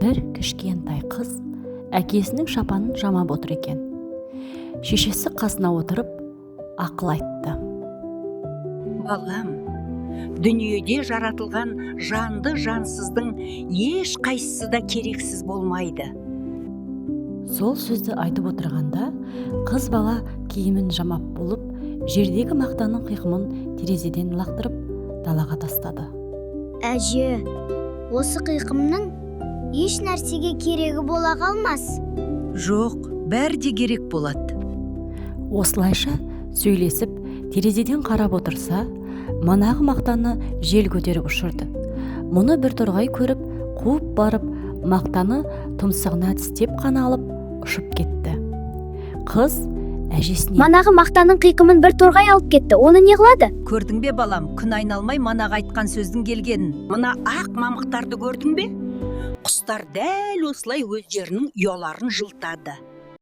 бір кішкентай қыз әкесінің шапанын жамап отыр екен. Шешесі қасына отырып ақыл айтты. Балам, дүниеде жаратылған жанды жансыздың еш қайсысы да керексіз болмайды. Сол сөзді айтып отырғанда қыз бала киімін жамап болып, жердегі мақтаның қиқымын терезеден лақтырып далаға тастады. Әже, осы қиқымның еш нәрсеге керегі бола қалмас. Жоқ, бәрі де керек болады. Осылайша сөйлесіп, терезеден қарап отырса, манағы мақтаны жел көтеріп ұшырды. Мұны бір торғай көріп, қуып барып, мақтаны тұмсығына тістеп қана алып, ұшып кетті. Қыз әжесіне: Манағы мақтаның қиқымын бір торғай алып кетті, оны не қылады? Көрдің бе балам, күн айналмай манаға айтқан сөздің келгенін. Мына ақ мамықтарды көрдің бе? Құстар дәл осылай өздерінің ұяларын жылтады.